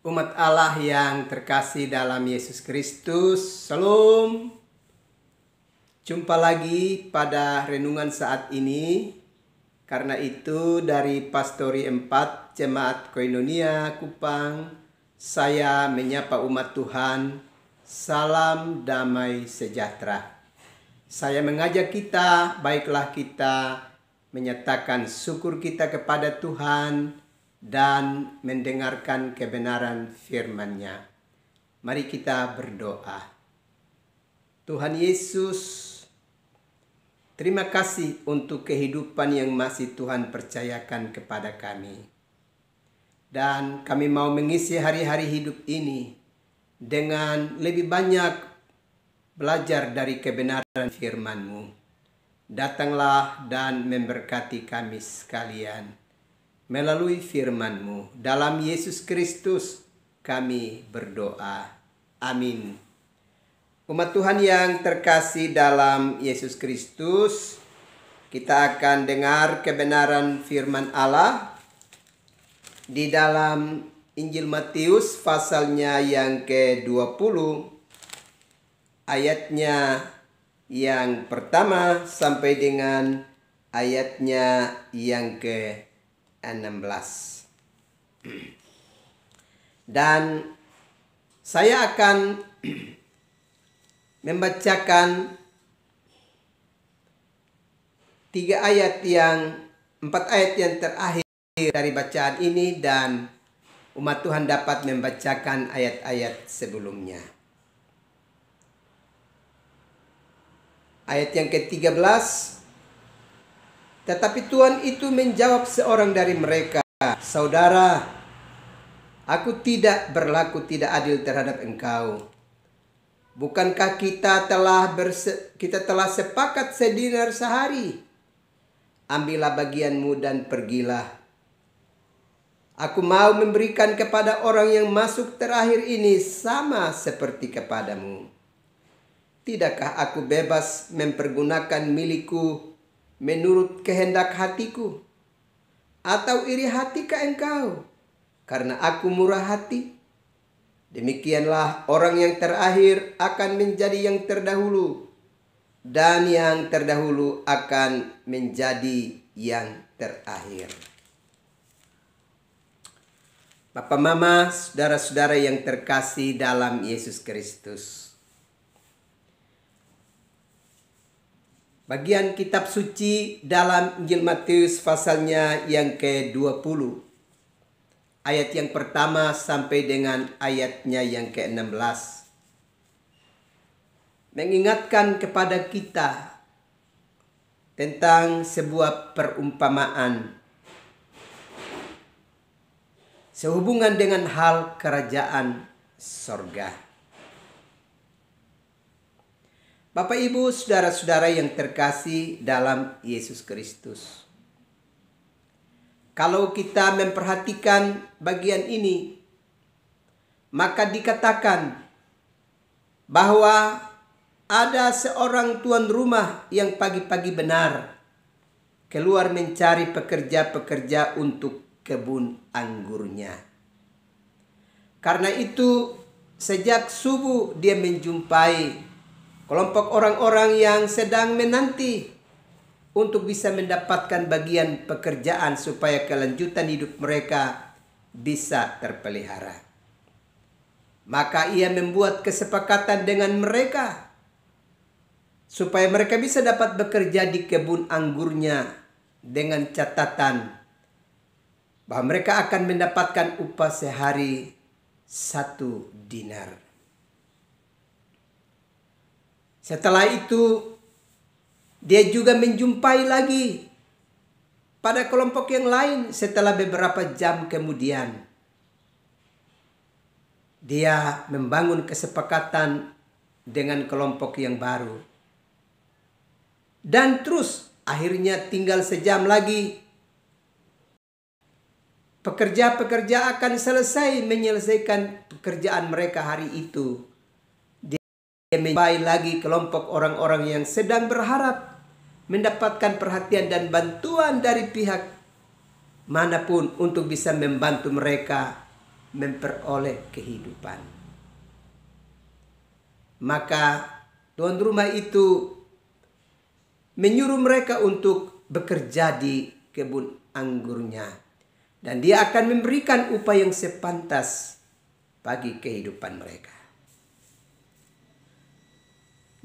Umat Allah yang terkasih dalam Yesus Kristus, Salam. Jumpa lagi pada renungan saat ini. Karena itu dari Pastori 4 Jemaat Koinonia Kupang, saya menyapa umat Tuhan, salam damai sejahtera. Saya mengajak kita, baiklah kita menyatakan syukur kita kepada Tuhan dan mendengarkan kebenaran firman-Nya. Mari kita berdoa. Tuhan Yesus, terima kasih untuk kehidupan yang masih Tuhan percayakan kepada kami. Dan kami mau mengisi hari-hari hidup ini dengan lebih banyak belajar dari kebenaran firman-Mu. Datanglah dan memberkati kami sekalian melalui firman-Mu. Dalam Yesus Kristus kami berdoa. Amin. Umat Tuhan yang terkasih dalam Yesus Kristus, kita akan dengar kebenaran firman Allah di dalam Injil Matius pasalnya yang ke-20, ayatnya yang pertama sampai dengan ayatnya yang ke-16. Dan saya akan membacakan 4 ayat yang terakhir dari bacaan ini, dan umat Tuhan dapat membacakan ayat-ayat sebelumnya. Ayat yang ke-13, tetapi Tuhan itu menjawab seorang dari mereka, "Saudara, aku tidak berlaku tidak adil terhadap engkau. Bukankah kita telah sepakat sedinar sehari? Ambillah bagianmu dan pergilah. Aku mau memberikan kepada orang yang masuk terakhir ini sama seperti kepadamu. Tidakkah aku bebas mempergunakan milikku menurut kehendak hatiku? Atau iri hati ke engkau karena aku murah hati? Demikianlah orang yang terakhir akan menjadi yang terdahulu, dan yang terdahulu akan menjadi yang terakhir." Bapak, Mama, saudara-saudara yang terkasih dalam Yesus Kristus, bagian kitab suci dalam Injil Matius pasalnya yang ke-20, ayat yang pertama sampai dengan ayatnya yang ke-16, mengingatkan kepada kita tentang sebuah perumpamaan sehubungan dengan hal kerajaan sorga. Bapak, Ibu, saudara-saudara yang terkasih dalam Yesus Kristus, kalau kita memperhatikan bagian ini, maka dikatakan bahwa ada seorang tuan rumah yang pagi-pagi benar keluar mencari pekerja-pekerja untuk kebun anggurnya. Karena itu, sejak subuh dia menjumpai kelompok orang-orang yang sedang menanti untuk bisa mendapatkan bagian pekerjaan supaya kelanjutan hidup mereka bisa terpelihara. Maka ia membuat kesepakatan dengan mereka supaya mereka bisa dapat bekerja di kebun anggurnya dengan catatan bahwa mereka akan mendapatkan upah sehari 1 dinar. Setelah itu, dia juga menjumpai lagi pada kelompok yang lain setelah beberapa jam kemudian. Dia membangun kesepakatan dengan kelompok yang baru. Dan terus akhirnya tinggal sejam lagi. Pekerja-pekerja akan selesai menyelesaikan pekerjaan mereka hari itu. Dia menjumpai lagi kelompok orang-orang yang sedang berharap mendapatkan perhatian dan bantuan dari pihak manapun untuk bisa membantu mereka memperoleh kehidupan. Maka tuan rumah itu menyuruh mereka untuk bekerja di kebun anggurnya. Dan dia akan memberikan upah yang sepantas bagi kehidupan mereka.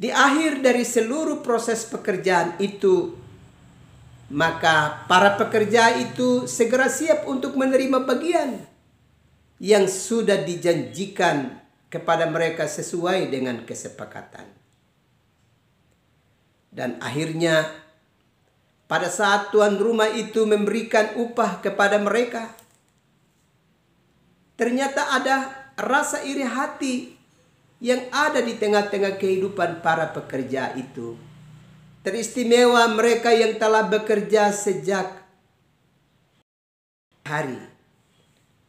Di akhir dari seluruh proses pekerjaan itu, maka para pekerja itu segera siap untuk menerima bagian yang sudah dijanjikan kepada mereka sesuai dengan kesepakatan. Dan akhirnya pada saat tuan rumah itu memberikan upah kepada mereka, ternyata ada rasa iri hati yang ada di tengah-tengah kehidupan para pekerja itu. Teristimewa mereka yang telah bekerja sejak hari,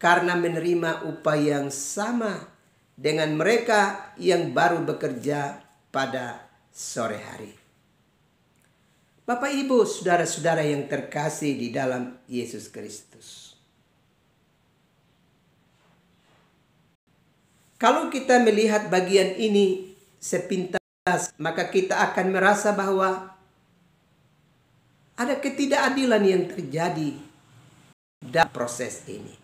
karena menerima upah yang sama dengan mereka yang baru bekerja pada sore hari. Bapak, Ibu, saudara-saudara yang terkasih di dalam Yesus Kristus. Kalau kita melihat bagian ini sepintas, maka kita akan merasa bahwa ada ketidakadilan yang terjadi dalam proses ini.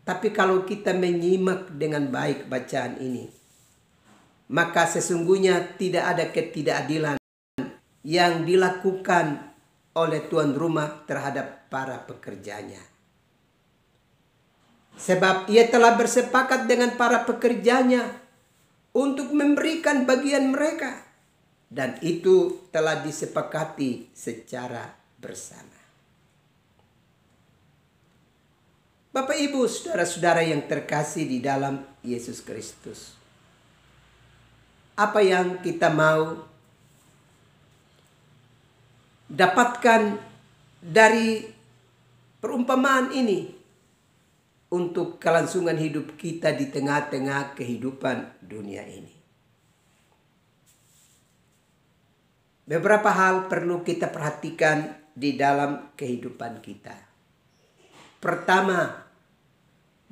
Tapi kalau kita menyimak dengan baik bacaan ini, maka sesungguhnya tidak ada ketidakadilan yang dilakukan oleh tuan rumah terhadap para pekerjanya. Sebab ia telah bersepakat dengan para pekerjanya untuk memberikan bagian mereka. Dan itu telah disepakati secara bersama. Bapak, Ibu, saudara-saudara yang terkasih di dalam Yesus Kristus. Apa yang kita mau dapatkan dari perumpamaan ini untuk kelangsungan hidup kita di tengah-tengah kehidupan dunia ini? Beberapa hal perlu kita perhatikan di dalam kehidupan kita. Pertama,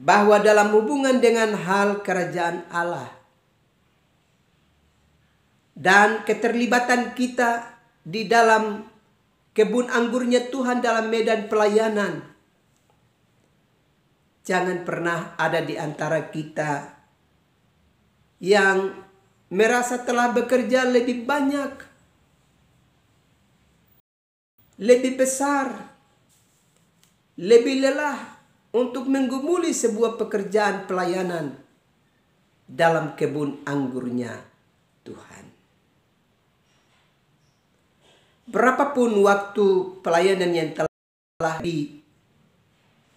bahwa dalam hubungan dengan hal kerajaan Allah dan keterlibatan kita di dalam kebun anggurnya Tuhan dalam medan pelayanan, jangan pernah ada di antara kita yang merasa telah bekerja lebih banyak, lebih besar, lebih lelah untuk menggumuli sebuah pekerjaan pelayanan dalam kebun anggurnya Tuhan. Berapapun waktu pelayanan yang telah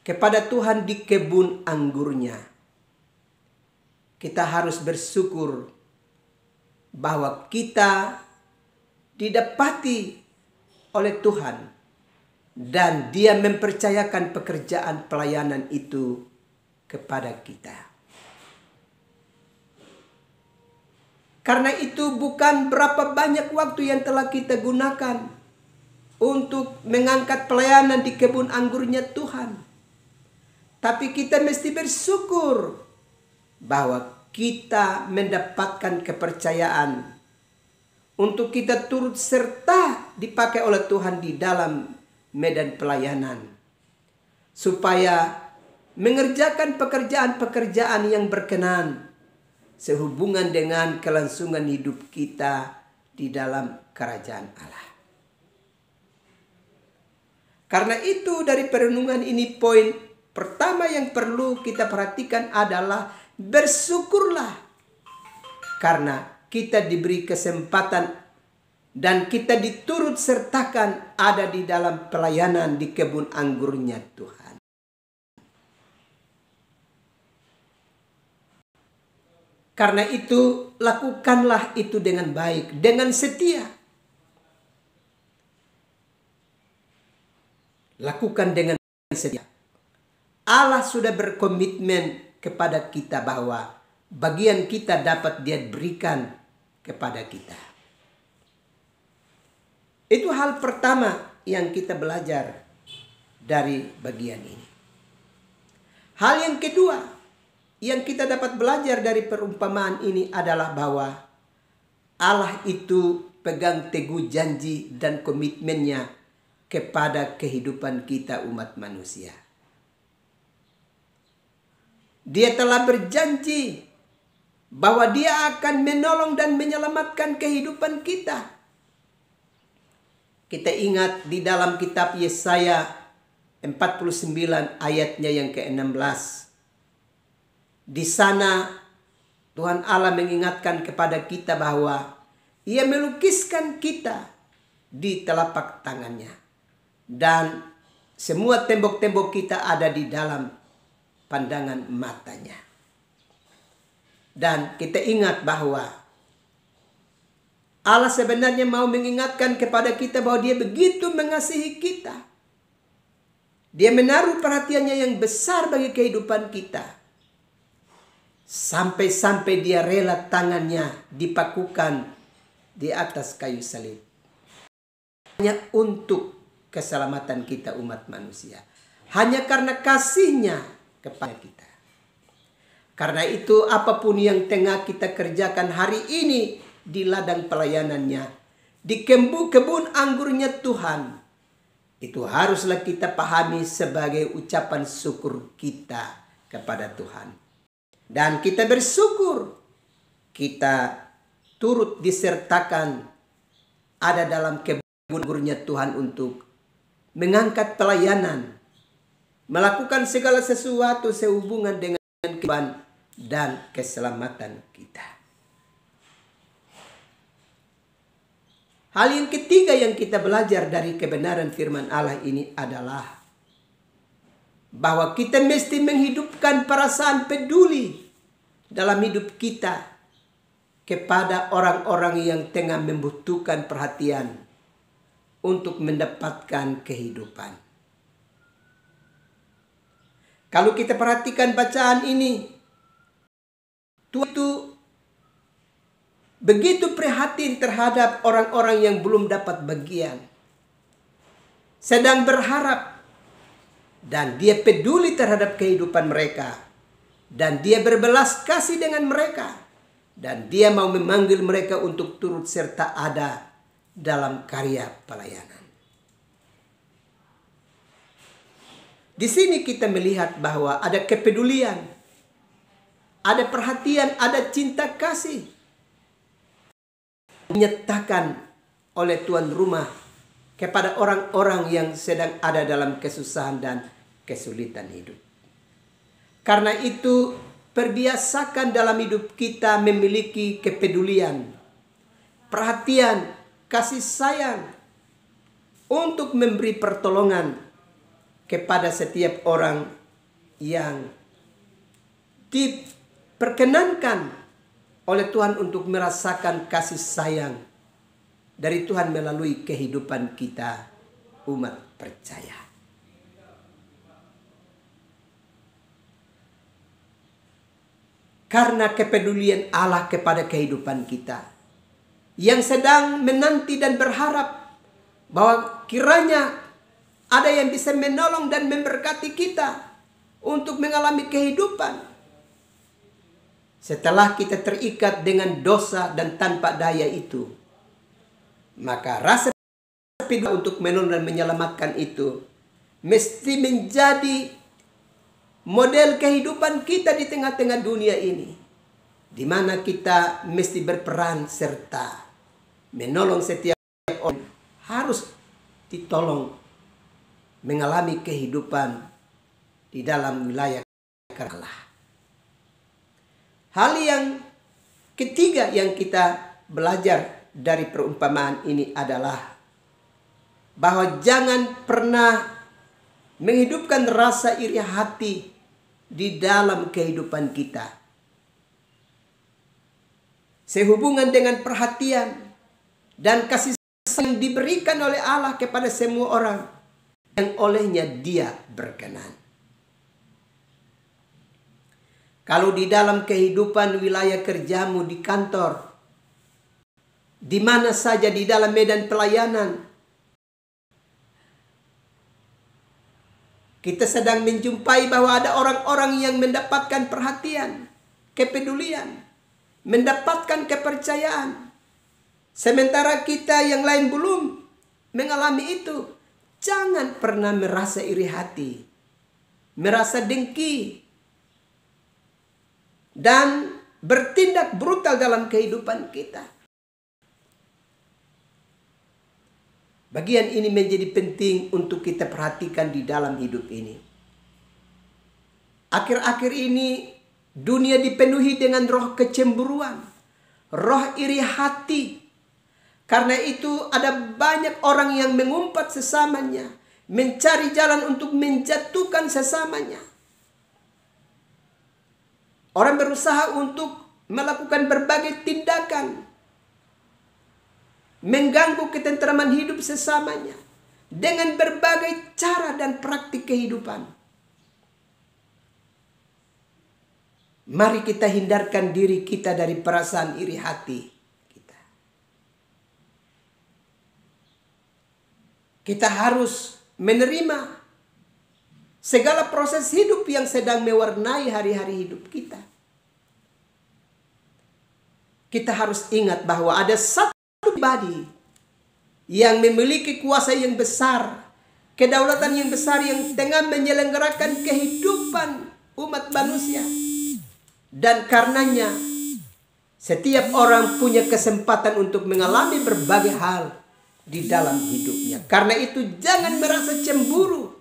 kepada Tuhan di kebun anggurnya, kita harus bersyukur bahwa kita didapati oleh Tuhan dan Dia mempercayakan pekerjaan pelayanan itu kepada kita. Karena itu bukan berapa banyak waktu yang telah kita gunakan untuk mengangkat pelayanan di kebun anggurnya Tuhan. Tapi kita mesti bersyukur bahwa kita mendapatkan kepercayaan untuk kita turut serta dipakai oleh Tuhan di dalam medan pelayanan, supaya mengerjakan pekerjaan-pekerjaan yang berkenan sehubungan dengan kelangsungan hidup kita di dalam kerajaan Allah. Karena itu dari perenungan ini, poin pertama yang perlu kita perhatikan adalah bersyukurlah karena kita diberi kesempatan dan kita diturut sertakan ada di dalam pelayanan di kebun anggurnya Tuhan. Karena itu lakukanlah itu dengan baik, dengan setia. Lakukan dengan setia. Allah sudah berkomitmen kepada kita bahwa bagian kita dapat Dia berikan kepada kita. Itu hal pertama yang kita belajar dari bagian ini. Hal yang kedua yang kita dapat belajar dari perumpamaan ini adalah bahwa Allah itu pegang teguh janji dan komitmennya kepada kehidupan kita umat manusia. Dia telah berjanji bahwa dia akan menolong dan menyelamatkan kehidupan kita. Kita ingat di dalam kitab Yesaya 49 ayatnya yang ke-16. Di sana Tuhan Allah mengingatkan kepada kita bahwa Ia melukiskan kita di telapak tangannya. Dan semua tembok-tembok kita ada di dalam pandangan matanya. Dan kita ingat bahwa Allah sebenarnya mau mengingatkan kepada kita bahwa Dia begitu mengasihi kita. Dia menaruh perhatiannya yang besar bagi kehidupan kita. Sampai-sampai Dia rela tangannya dipakukan di atas kayu salib. Hanya untuk keselamatan kita umat manusia. Hanya karena kasih-Nya kepada kita. Karena itu apapun yang tengah kita kerjakan hari ini di ladang pelayanannya, di kebun anggurnya Tuhan, itu haruslah kita pahami sebagai ucapan syukur kita kepada Tuhan. Dan kita bersyukur kita turut disertakan ada dalam kebun anggurnya Tuhan untuk mengangkat pelayanan, melakukan segala sesuatu sehubungan dengan kehidupan dan keselamatan kita. Hal yang ketiga yang kita belajar dari kebenaran firman Allah ini adalah bahwa kita mesti menghidupkan perasaan peduli dalam hidup kita kepada orang-orang yang tengah membutuhkan perhatian untuk mendapatkan kehidupan. Kalau kita perhatikan bacaan ini, Tuhan itu begitu prihatin terhadap orang-orang yang belum dapat bagian. Sedang berharap dan Dia peduli terhadap kehidupan mereka. Dan Dia berbelas kasih dengan mereka. Dan Dia mau memanggil mereka untuk turut serta ada dalam karya pelayanan. Di sini kita melihat bahwa ada kepedulian, ada perhatian, ada cinta kasih dinyatakan oleh tuan rumah kepada orang-orang yang sedang ada dalam kesusahan dan kesulitan hidup. Karena itu, perbiasakan dalam hidup kita memiliki kepedulian, perhatian, kasih sayang untuk memberi pertolongan kepada setiap orang yang diperkenankan oleh Tuhan untuk merasakan kasih sayang dari Tuhan melalui kehidupan kita umat percaya. Karena kepedulian Allah kepada kehidupan kita, yang sedang menanti dan berharap bahwa kiranya ada yang bisa menolong dan memberkati kita untuk mengalami kehidupan. Setelah kita terikat dengan dosa dan tanpa daya itu, maka rasa peduli untuk menolong dan menyelamatkan itu mesti menjadi model kehidupan kita di tengah-tengah dunia ini, di mana kita mesti berperan serta menolong setiap orang harus ditolong mengalami kehidupan di dalam wilayah Allah. Hal yang ketiga yang kita belajar dari perumpamaan ini adalah bahwa jangan pernah menghidupkan rasa iri hati di dalam kehidupan kita, sehubungan dengan perhatian dan kasih sayang yang diberikan oleh Allah kepada semua orang yang olehnya Dia berkenan. Kalau di dalam kehidupan wilayah kerjamu, di kantor, di mana saja di dalam medan pelayanan, Kita sedang menjumpai bahwa ada orang-orang yang mendapatkan perhatian, kepedulian, mendapatkan kepercayaan. Sementara kita yang lain belum mengalami itu. Jangan pernah merasa iri hati, merasa dengki, dan bertindak brutal dalam kehidupan kita. Bagian ini menjadi penting untuk kita perhatikan di dalam hidup ini. Akhir-akhir ini dunia dipenuhi dengan roh kecemburuan, roh iri hati. Karena itu ada banyak orang yang mengumpat sesamanya, mencari jalan untuk menjatuhkan sesamanya. Orang berusaha untuk melakukan berbagai tindakan mengganggu ketentraman hidup sesamanya dengan berbagai cara dan praktik kehidupan. Mari kita hindarkan diri kita dari perasaan iri hati kita. Kita harus menerima segala proses hidup yang sedang mewarnai hari-hari hidup kita. Kita harus ingat bahwa ada satu pribadi yang memiliki kuasa yang besar, kedaulatan yang besar yang tengah menyelenggarakan kehidupan umat manusia. Dan karenanya setiap orang punya kesempatan untuk mengalami berbagai hal di dalam hidupnya. Karena itu jangan merasa cemburu,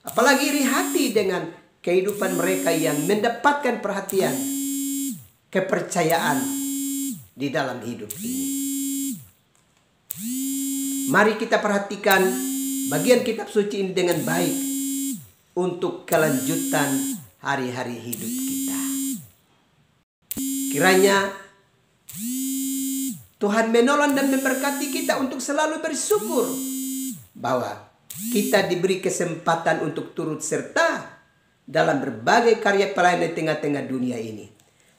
apalagi iri hati dengan kehidupan mereka yang mendapatkan perhatian, kepercayaan di dalam hidup ini. Mari kita perhatikan bagian kitab suci ini dengan baik untuk kelanjutan hari-hari hidup kita. Kiranya Tuhan menolong dan memberkati kita untuk selalu bersyukur bahwa kita diberi kesempatan untuk turut serta dalam berbagai karya pelayanan di tengah-tengah dunia ini.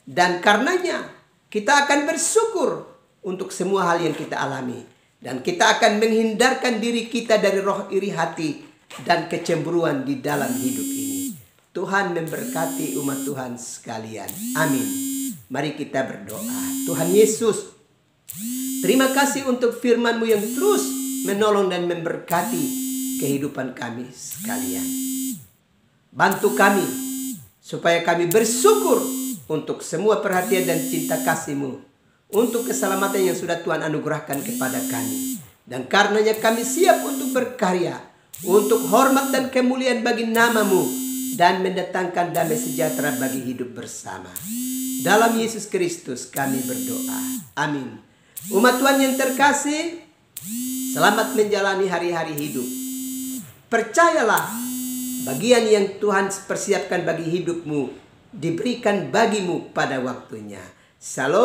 Dan karenanya kita akan bersyukur untuk semua hal yang kita alami. Dan kita akan menghindarkan diri kita dari roh iri hati dan kecemburuan di dalam hidup ini. Tuhan memberkati umat Tuhan sekalian. Amin. Mari kita berdoa. Tuhan Yesus, terima kasih untuk firman-Mu yang terus menolong dan memberkati kehidupan kami sekalian. Bantu kami supaya kami bersyukur untuk semua perhatian dan cinta kasih-Mu, untuk keselamatan yang sudah Tuhan anugerahkan kepada kami. Dan karenanya kami siap untuk berkarya, untuk hormat dan kemuliaan bagi nama-Mu, dan mendatangkan damai sejahtera bagi hidup bersama. Dalam Yesus Kristus kami berdoa. Amin. Umat Tuhan yang terkasih, selamat menjalani hari-hari hidup. Percayalah, bagian yang Tuhan persiapkan bagi hidupmu diberikan bagimu pada waktunya. Shalom.